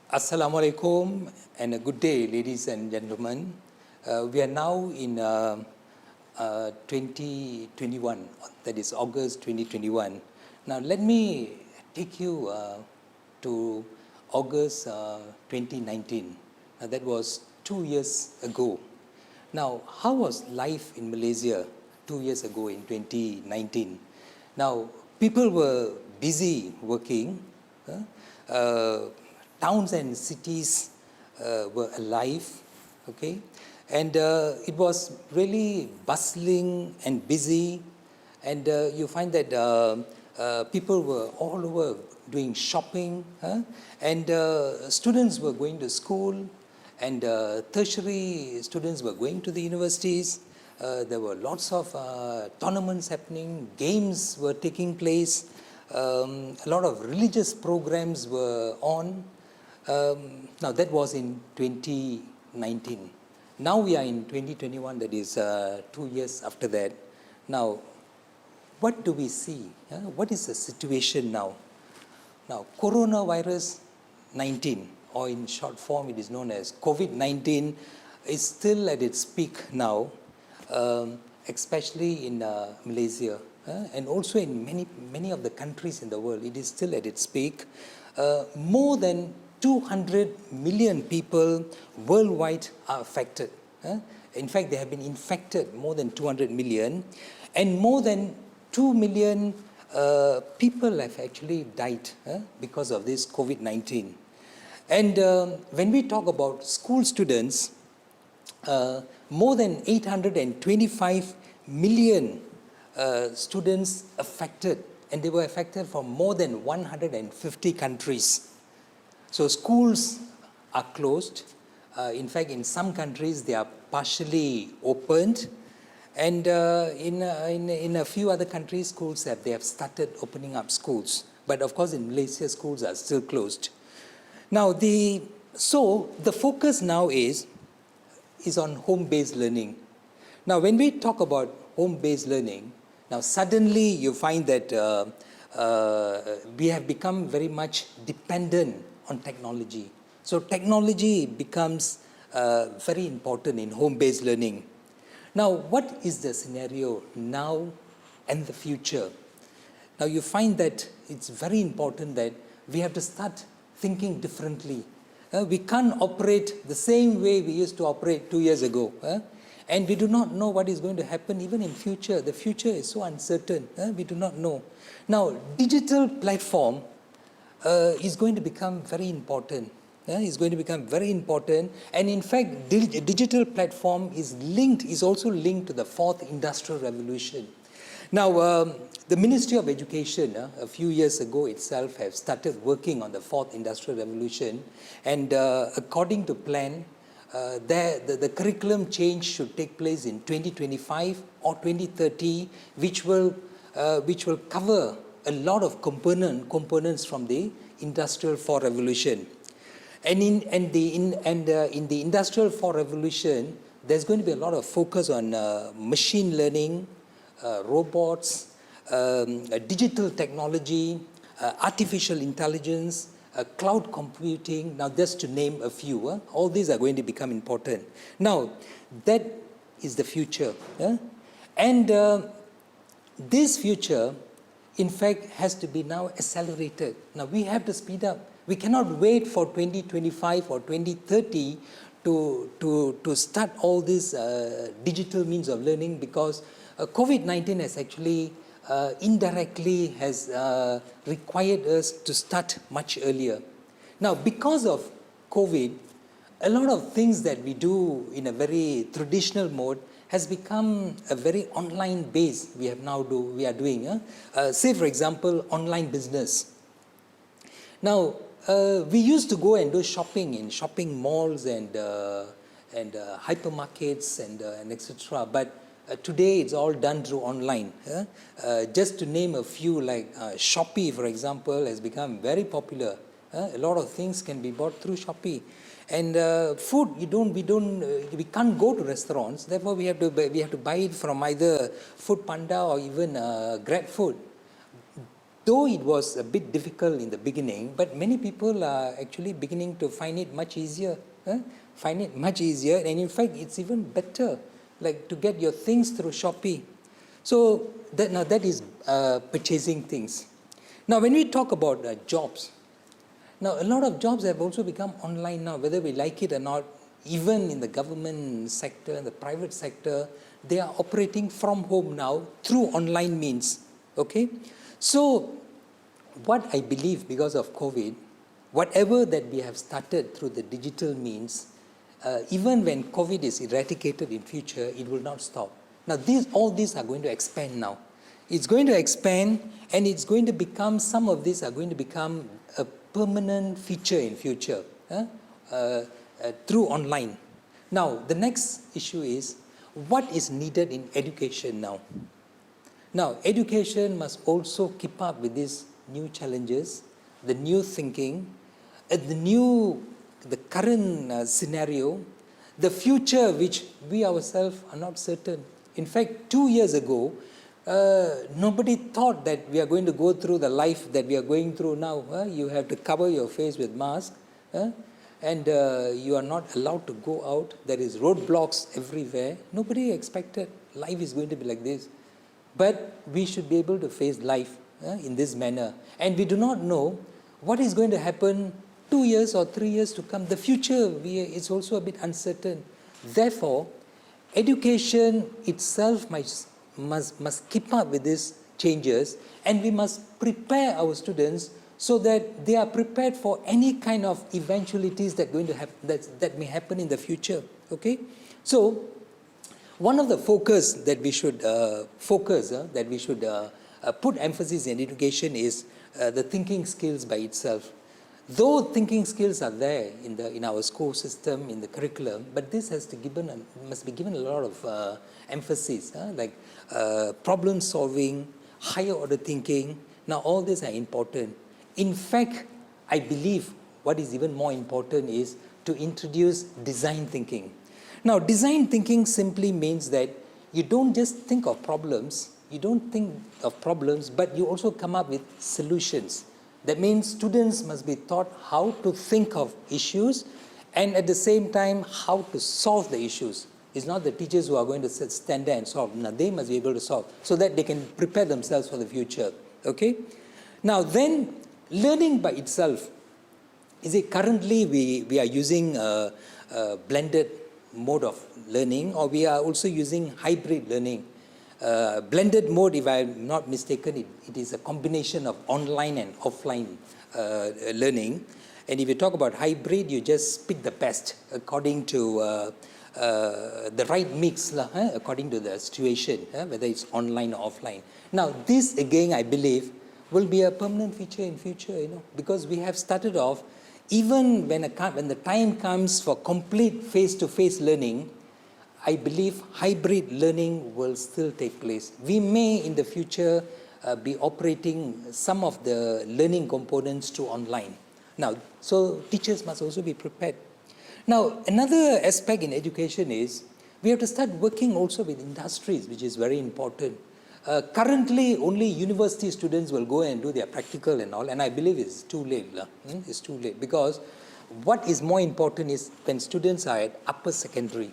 Assalamu alaikum and a good day, ladies and gentlemen. We are now in 2021, that is August 2021. Now, let me take you to August 2019. Now, that was 2 years ago. Now, how was life in Malaysia 2 years ago in 2019? Now, people were busy working. Towns and cities were alive, okay? And it was really bustling and busy. And you find that people were all over doing shopping, and students were going to school, and tertiary students were going to the universities. There were lots of tournaments happening, games were taking place, a lot of religious programs were on. Now that was in 2019. Now we are in 2021, that is 2 years after that. Now, what do we see? What is the situation now? Now, coronavirus 19, or in short form it is known as COVID-19, is still at its peak now, especially in Malaysia, and also in many of the countries in the world. It is still at its peak. More than 200 million people worldwide are affected. In fact, they have been infected, more than 200 million, and more than 2 million people have actually died because of this COVID-19. And when we talk about school students, more than 825 million students affected, and they were affected from more than 150 countries. So schools are closed. In fact, in some countries, they are partially opened. And in a few other countries, schools they have started opening up schools. But of course, in Malaysia, schools are still closed. Now, so the focus now is on home-based learning. Now, when we talk about home-based learning, now suddenly you find that we have become very much dependent on technology. So technology becomes very important in home-based learning. Now, what is the scenario now and the future? Now, you find that it's very important that we have to start thinking differently. We can't operate the same way we used to operate 2 years ago. And we do not know what is going to happen even in future. The future is so uncertain. We do not know. Now, digital platform is going to become very important. Is going to become very important, and in fact, digital platform is also linked to the fourth industrial revolution. Now, the Ministry of Education a few years ago itself have started working on the fourth industrial revolution, and according to plan, the curriculum change should take place in 2025 or 2030, which will cover a lot of components from the Industrial 4 Revolution. And in the Industrial 4 Revolution, there's going to be a lot of focus on machine learning, robots, digital technology, artificial intelligence, cloud computing. Now, just to name a few, all these are going to become important. Now, that is the future. And this future, in fact, has to be now accelerated. Now, we have to speed up. We cannot wait for 2025 or 2030 to start all these digital means of learning, because COVID-19 has actually indirectly has required us to start much earlier. Now, because of COVID, a lot of things that we do in a very traditional mode has become a very online base we are doing. Say, for example, online business. Now, we used to go and do shopping in shopping malls and hypermarkets and etc. But today it's all done through online. Just to name a few, like Shopee, for example, has become very popular. A lot of things can be bought through Shopee. And food, we can't go to restaurants. Therefore, we have to buy it from either Food Panda or even Grab Food. though it was a bit difficult in the beginning, but many people are actually beginning to find it much easier. Find it much easier, and in fact, it's even better, like to get your things through Shopee. So that is purchasing things. Now, when we talk about jobs, now a lot of jobs have also become online now, whether we like it or not. Even in the government sector and the private sector, they are operating from home now through online means. Okay, so what I believe, because of COVID, whatever that we have started through the digital means, even when COVID is eradicated in future, it will not stop. Now, all these are going to expand now. It's going to expand, and it's going to become, some of these are going to become a permanent feature in future through online. Now, the next issue is, what is needed in education now? Now, education must also keep up with these new challenges, the new thinking, the current scenario, the future which we ourselves are not certain. In fact, 2 years ago, nobody thought that we are going to go through the life that we are going through now. You have to cover your face with mask, and you are not allowed to go out. There is roadblocks everywhere. Nobody expected life is going to be like this. But we should be able to face life in this manner. And we do not know what is going to happen 2 years or 3 years to come. The future is also a bit uncertain. Therefore, education itself must keep up with these changes, and we must prepare our students so that they are prepared for any kind of eventualities that may happen in the future. Okay, so one of the focus that we should put emphasis in education is the thinking skills by itself. Though thinking skills are there in our school system, in the curriculum, but this must be given a lot of emphasis, like problem solving, higher order thinking. Now, all these are important. In fact, I believe what is even more important is to introduce design thinking. Now, design thinking simply means that you don't just think of problems, but you also come up with solutions. That means students must be taught how to think of issues, and at the same time, how to solve the issues. It's not the teachers who are going to stand there and solve. Now, they must be able to solve so that they can prepare themselves for the future. Okay? Now, then, learning by itself. Currently we are using a blended mode of learning, or we are also using hybrid learning. Blended mode, if I am not mistaken, it is a combination of online and offline learning. And if you talk about hybrid, you just pick the best according to the right mix, according to the situation, whether it's online or offline. Now, this again, I believe, will be a permanent feature in future, because we have started off, even when the time comes for complete face-to-face learning, I believe hybrid learning will still take place. We may in the future be operating some of the learning components to online. Now, so teachers must also be prepared. Now, another aspect in education is we have to start working also with industries, which is very important. Currently, only university students will go and do their practical and all, and I believe it's too late. It's too late, because what is more important is when students are at upper secondary,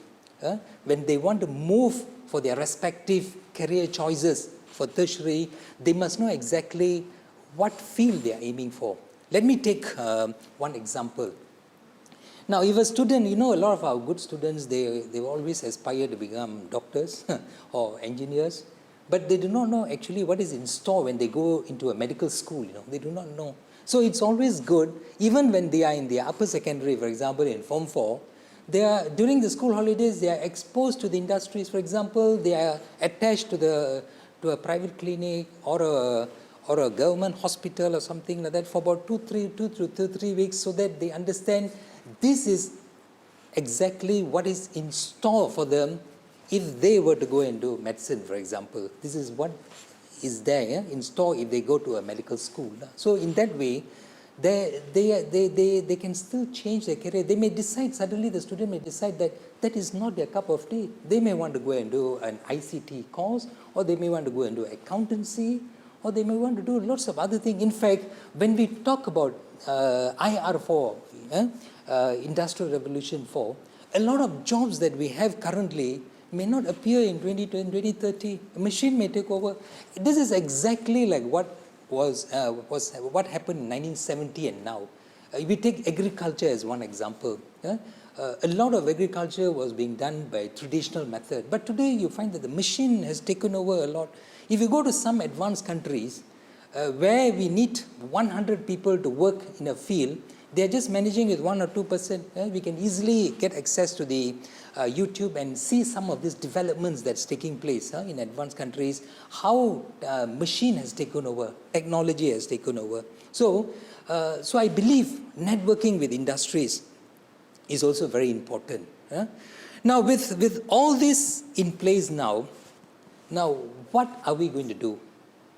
when they want to move for their respective career choices for tertiary, they must know exactly what field they are aiming for. Let me take one example. Now, if a student, a lot of our good students, they always aspire to become doctors or engineers, but they do not know actually what is in store when they go into a medical school. They do not know. So it's always good, even when they are in their upper secondary, for example, in Form 4, during the school holidays, they are exposed to the industries. For example, they are attached to a private clinic or a government hospital or something like that for about 2 to 3 weeks, so that they understand this is exactly what is in store for them if they were to go and do medicine, for example. This is what is there in store if they go to a medical school. So in that way, they can still change their career. They may decide, suddenly the student may decide that is not their cup of tea. They may want to go and do an ICT course, or they may want to go and do accountancy, or they may want to do lots of other things. In fact, when we talk about IR4, Industrial Revolution 4, a lot of jobs that we have currently may not appear in 2020, 2030. A machine may take over. This is exactly like what what happened in 1970 and now. We take agriculture as one example. A lot of agriculture was being done by traditional method, but today you find that the machine has taken over a lot. If you go to some advanced countries where we need 100 people to work in a field, they are just managing with 1 or 2%. We can easily get access to the YouTube and see some of these developments that's taking place in advanced countries, how machine has taken over, technology has taken over. So I believe networking with industries is also very important. Now, with all this in place now, what are we going to do?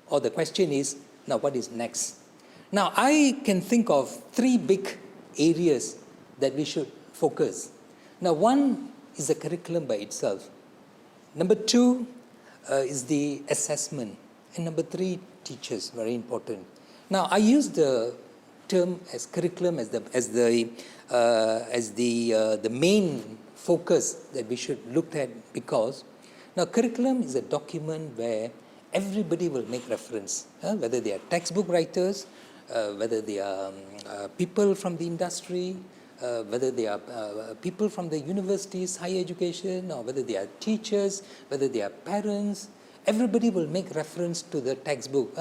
Or the question is, now what is next? Now, I can think of 3 big areas that we should focus. Now, one is the curriculum by itself. Number 2 is the assessment. And number 3, teachers, very important. Now, I use the term as curriculum as the main focus that we should look at, because now curriculum is a document where everybody will make reference, whether they are textbook writers, whether they are people from the industry, whether they are people from the universities, higher education, or whether they are teachers, whether they are parents. Everybody will make reference to the textbook,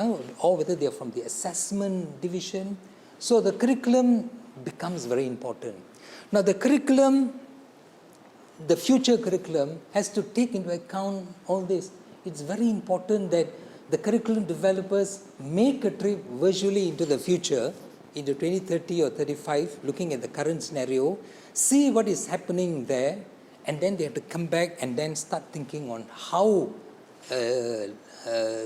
or whether they are from the assessment division. So the curriculum becomes very important. Now the curriculum, the future curriculum, has to take into account all this. It's very important that the curriculum developers make a trip virtually into the future, into 2030 or 35, looking at the current scenario, see what is happening there, and then they have to come back and then start thinking on how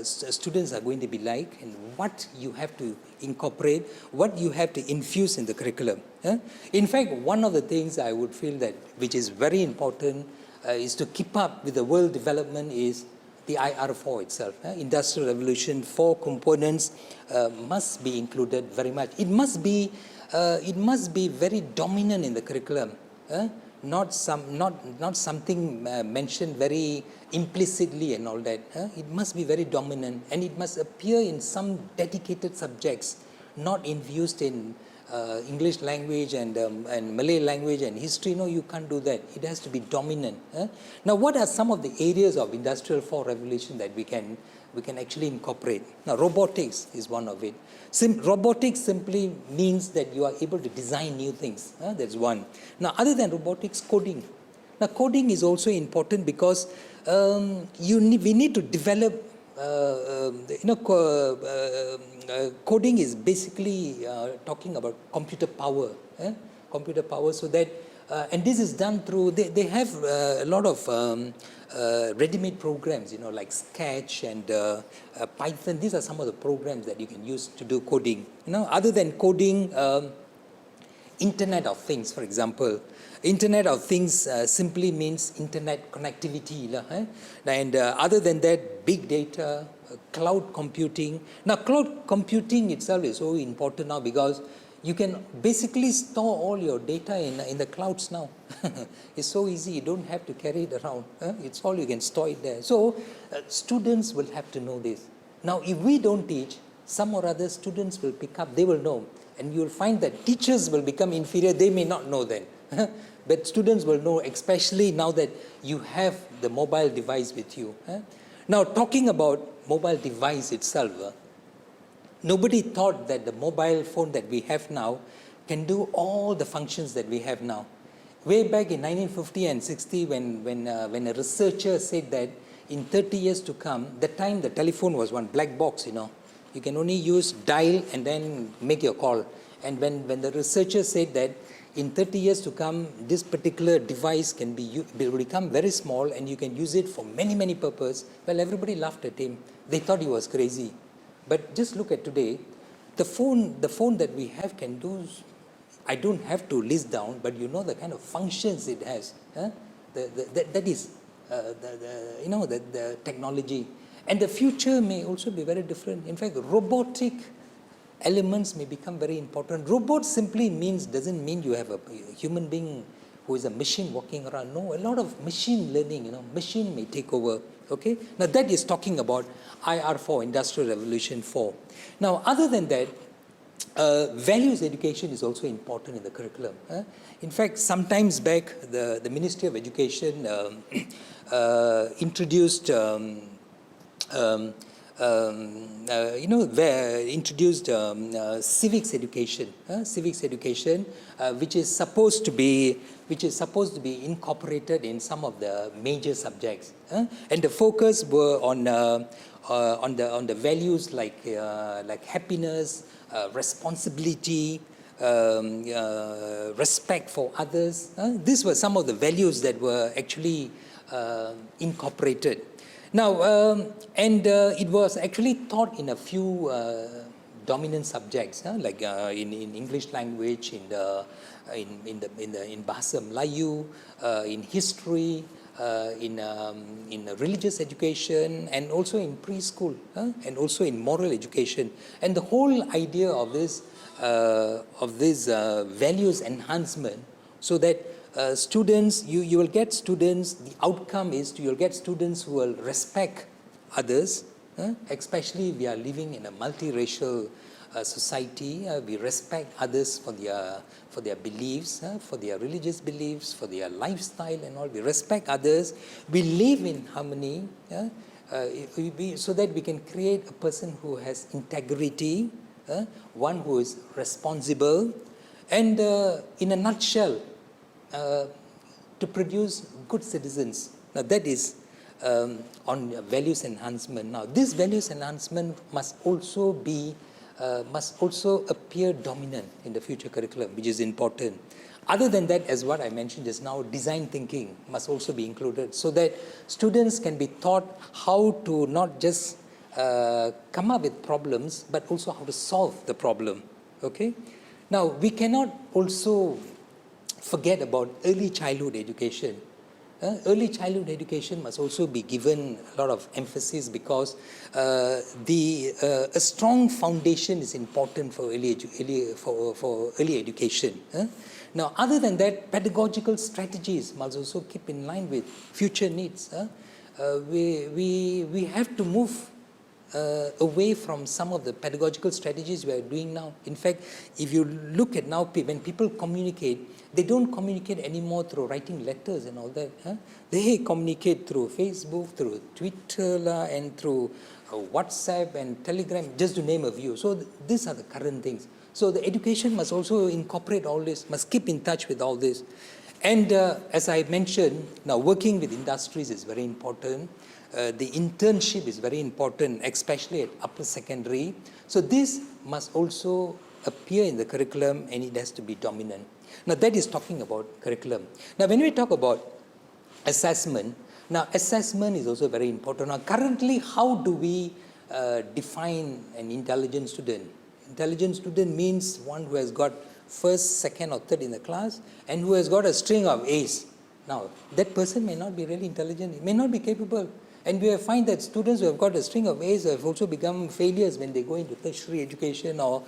students are going to be like, and what you have to incorporate, what you have to infuse in the curriculum. In fact, one of the things I would feel that which is very important is to keep up with the world development is the IR4 itself. Industrial Revolution 4 components must be included very much. It must be very dominant in the curriculum. Not something mentioned very implicitly and all that. It must be very dominant, and it must appear in some dedicated subjects, not infused in English language and Malay language and history. No, you can't do that. It has to be dominant. Now, what are some of the areas of Industrial 4 Revolution that we can actually incorporate? Now, robotics is one of it. Robotics simply means that you are able to design new things. That's one. Now, other than robotics, coding. Now, coding is also important because we need to develop. Coding is basically talking about computer power. Computer power, so that and this is done through. They have a lot of ready-made programs, like Sketch and Python. These are some of the programs that you can use to do coding. Other than coding, Internet of Things, for example. Internet of Things simply means internet connectivity. And other than that, big data, cloud computing. Now, cloud computing itself is so important now because you can basically store all your data in the clouds now. It's so easy. You don't have to carry it around. It's all, you can store it there. So students will have to know this. Now, if we don't teach, some or other students will pick up. They will know. And you'll find that teachers will become inferior. They may not know then. But students will know, especially now that you have the mobile device with you. Now, talking about mobile device itself, nobody thought that the mobile phone that we have now can do all the functions that we have now. Way back in 1950 and 60, when a researcher said that in 30 years to come, the time the telephone was one black box, you can only use dial and then make your call. And when the researcher said that in 30 years to come, this particular device will become very small and you can use it for many, many purposes, well, everybody laughed at him. They thought he was crazy. But just look at today, the phone that we have can do, I don't have to list down, but the kind of functions it has. That is the technology. And the future may also be very different. In fact, robotic elements may become very important. Robot simply doesn't mean you have a human being who is a machine walking around. No, a lot of machine learning, machine may take over. Okay, now that is talking about IR4, Industrial Revolution 4. Now, other than that, values education is also important in the curriculum. In fact, sometimes back, the Ministry of Education introduced introduced civics education, which is supposed to be incorporated in some of the major subjects, and the focus were on the values like happiness, responsibility, respect for others. These were some of the values that were actually incorporated. Now, it was actually taught in a few dominant subjects, like in English language, in Bahasa Melayu, in history, in religious education, and also in preschool, and also in moral education. And the whole idea of this values enhancement, so that students, you will get students, the outcome is you'll get students who will respect others, especially we are living in a multiracial society. We respect others for their beliefs, for their religious beliefs, for their lifestyle and all. We respect others. We live in harmony, so that we can create a person who has integrity, one who is responsible, and in a nutshell, to produce good citizens. Now that is on values enhancement. Now this values enhancement must also appear dominant in the future curriculum, which is important. Other than that, as what I mentioned just now, design thinking must also be included, so that students can be taught how to not just come up with problems, but also how to solve the problem. Okay. Now we cannot also forget about early childhood education. Early childhood education must also be given a lot of emphasis, because a strong foundation is important for early education. Now, other than that, pedagogical strategies must also keep in line with future needs. We have to move away from some of the pedagogical strategies we are doing now. In fact, if you look at now, when people communicate, they don't communicate anymore through writing letters and all that. They communicate through Facebook, through Twitter, and through WhatsApp and Telegram, just to name a few. So these are the current things. So the education must also incorporate all this, must keep in touch with all this. And as I mentioned, now working with industries is very important. The internship is very important, especially at upper secondary. So this must also appear in the curriculum, and it has to be dominant. Now that is talking about curriculum. Now when we talk about assessment, now assessment is also very important. Now currently, how do we define an intelligent student? Intelligent student means one who has got first, second or third in the class, and who has got a string of A's. Now that person may not be really intelligent, may not be capable. And we find that students who have got a string of A's have also become failures when they go into tertiary education, or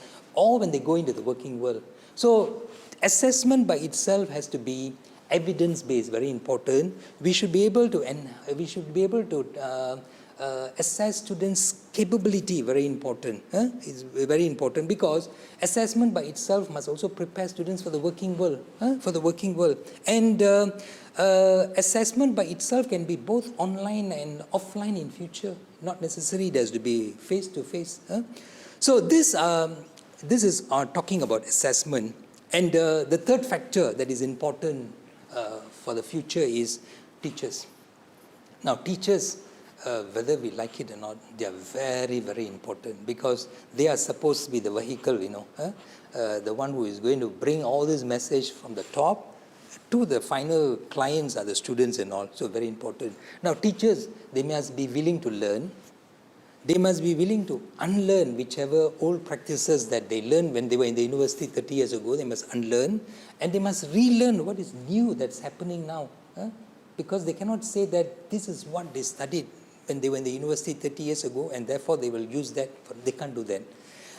when they go into the working world. So assessment by itself has to be evidence-based, very important. We should be able to assess students' capability, very important. It's very important, because assessment by itself must also prepare students for the working world. And assessment by itself can be both online and offline in future. Not necessarily it has to be face-to-face. So this is talking about assessment. And the third factor that is important for the future is teachers. Now teachers, whether we like it or not, they are very, very important, because they are supposed to be the vehicle, the one who is going to bring all this message from the top to the final clients are the students and all. So very important. Now teachers, they must be willing to learn. They must be willing to unlearn whichever old practices that they learned when they were in the university 30 years ago. They must unlearn, and they must relearn what is new that's happening now. Because they cannot say that this is what they studied when they were in the university 30 years ago, and therefore they will use that. They can't do that.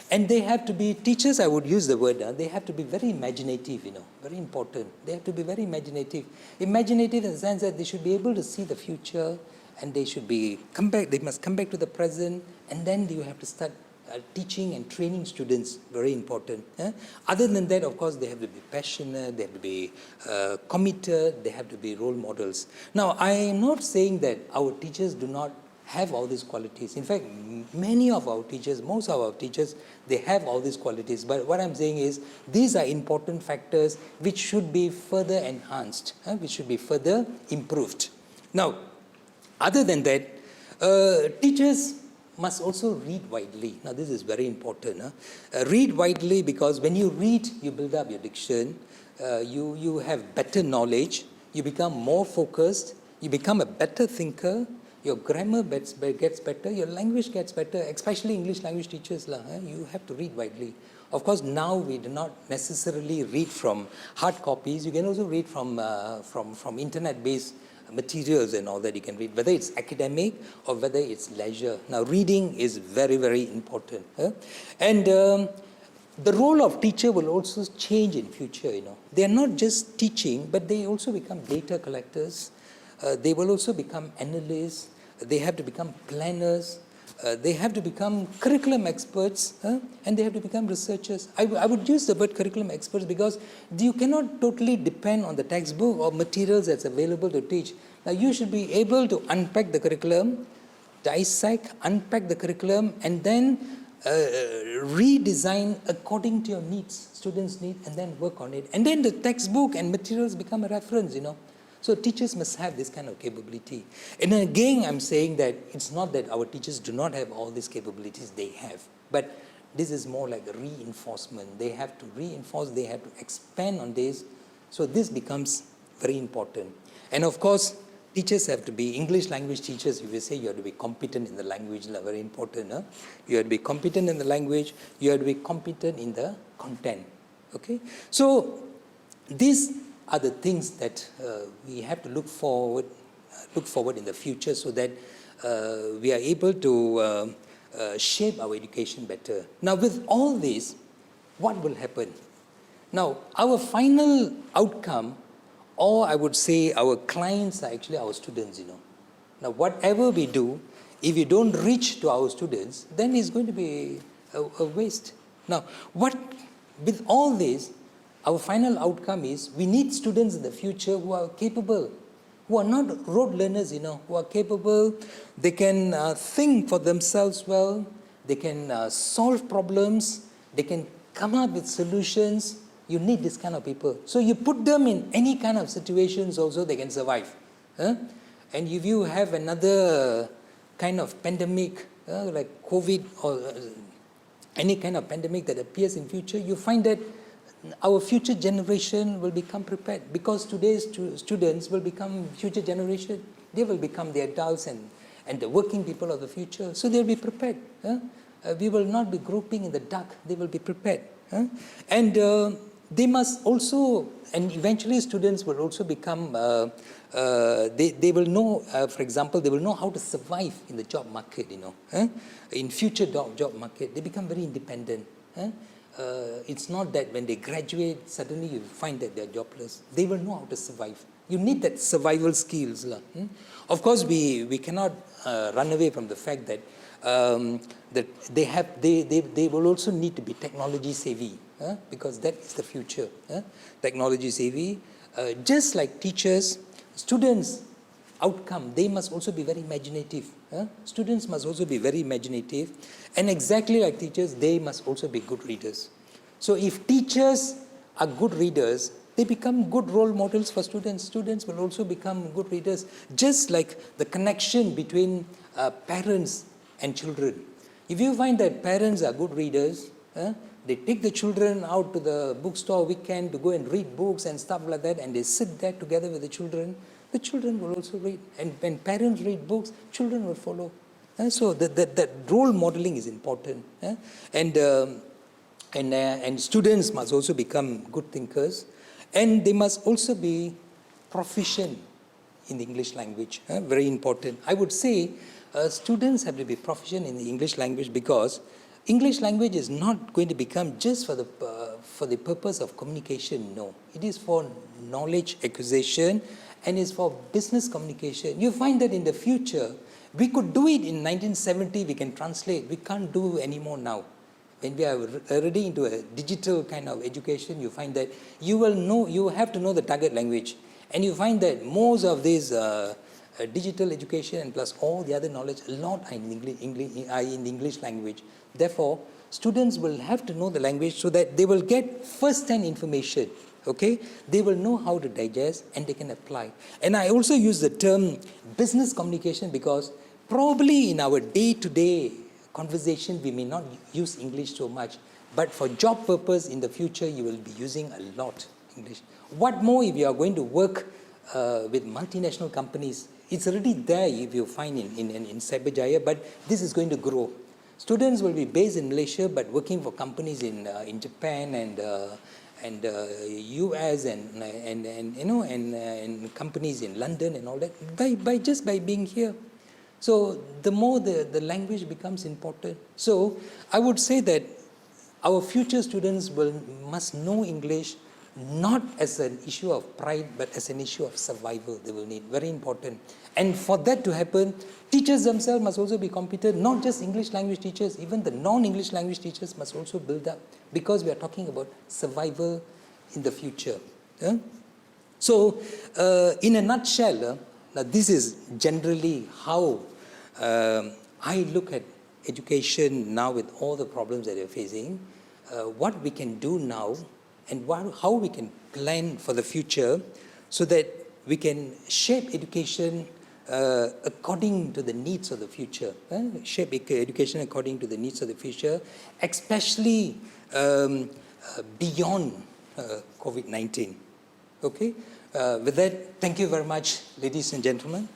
And they have to be, teachers, I would use the word, they have to be very imaginative, very important. They have to be very imaginative. Imaginative in the sense that they should be able to see the future, and they should be, they must come back to the present, and then you have to start teaching and training students, very important. Other than that, of course, they have to be passionate, they have to be committed, they have to be role models. Now, I am not saying that our teachers do not have all these qualities. In fact, many of our teachers, most of our teachers, they have all these qualities. But what I'm saying is, these are important factors which should be further enhanced, which should be further improved. Now, other than that, teachers must also read widely. Now, this is very important. Read widely, because when you read, you build up your diction, you have better knowledge, you become more focused, you become a better thinker, your grammar gets better, your language gets better, especially English language teachers. You have to read widely. Of course, now we do not necessarily read from hard copies. You can also read from internet-based materials and all that you can read, whether it's academic or whether it's leisure. Now, reading is very, very important. And the role of teacher will also change in future. They are not just teaching, but they also become data collectors. They will also become analysts. They have to become planners. They have to become curriculum experts, and they have to become researchers. I would use the word curriculum experts because you cannot totally depend on the textbook or materials that's available to teach. Now, you should be able to unpack the curriculum, dissect, unpack the curriculum, and then redesign according to your needs, students' needs, and then work on it. And then the textbook and materials become a reference, So teachers must have this kind of capability. And again, I'm saying that it's not that our teachers do not have all these capabilities, they have. But this is more like a reinforcement. They have to reinforce, they have to expand on this. So this becomes very important. And of course, teachers have to be, English language teachers, if you say you have to be competent in the language, very important. You have to be competent in the language, you have to be competent in the content. Okay? So these are the things that we have to look forward in the future, so that we are able to shape our education better. Now, with all this, what will happen? Now, our final outcome, or I would say our clients, are actually our students, Now, whatever we do, if you don't reach to our students, then it's going to be a waste. Now, with all this, our final outcome is we need students in the future who are capable, who are not rote learners, who are capable. They can think for themselves well. They can solve problems. They can come up with solutions. You need this kind of people. So you put them in any kind of situations also, they can survive. And if you have another kind of pandemic, like COVID or any kind of pandemic that appears in future, you find that our future generation will become prepared, because today's students will become future generation. They will become the adults and the working people of the future. So they'll be prepared. We will not be groping in the dark. They will be prepared. And they must also, and eventually students will also become, they will know, for example, they will know how to survive in the job market, in future job market. They become very independent. It's not that when they graduate, suddenly you find that they're jobless. They will know how to survive. You need that survival skills. Of course, we cannot run away from the fact that that they will also need to be technology savvy, because that is the future. Technology savvy. Just like teachers, students' outcome, they must also be very imaginative. Students must also be very imaginative. And exactly like teachers, they must also be good readers. So if teachers are good readers, they become good role models for students. Students will also become good readers, just like the connection between parents and children. If you find that parents are good readers, they take the children out to the bookstore weekend to go and read books and stuff like that, and they sit there together with the children will also read. And when parents read books, children will follow. So that role modeling is important. And students must also become good thinkers. And they must also be proficient in the English language. Very important. I would say students have to be proficient in the English language, because English language is not going to become just for the purpose of communication. No, it is for knowledge acquisition and is for business communication. You find that in the future, we could do it in 1970, we can translate. We can't do anymore now. When we are already into a digital kind of education, you find that you have to know the target language. And you find that most of these digital education and plus all the other knowledge, a lot are in the English language. Therefore, students will have to know the language so that they will get first-hand information. Okay, they will know how to digest and they can apply. And I also use the term business communication because probably in our day-to-day conversation we may not use English so much, but for job purpose in the future you will be using a lot English. What more if you are going to work with multinational companies? It's already there if you find in Cyberjaya, but this is going to grow. Students will be based in Malaysia but working for companies in Japan and US and companies in London and all that by being here. So the more the language becomes important. So I would say that our future students must know English not as an issue of pride but as an issue of survival. They will need, very important. And for that to happen, teachers themselves must also be competent, not just English language teachers, even the non-English language teachers must also build up, because we are talking about survival in the future. So in a nutshell, this is generally how I look at education now with all the problems that we're facing, what we can do now and how we can plan for the future so that we can shape education according to the needs of the future, shape education according to the needs of the future, especially beyond COVID-19. Okay? With that, thank you very much, ladies and gentlemen.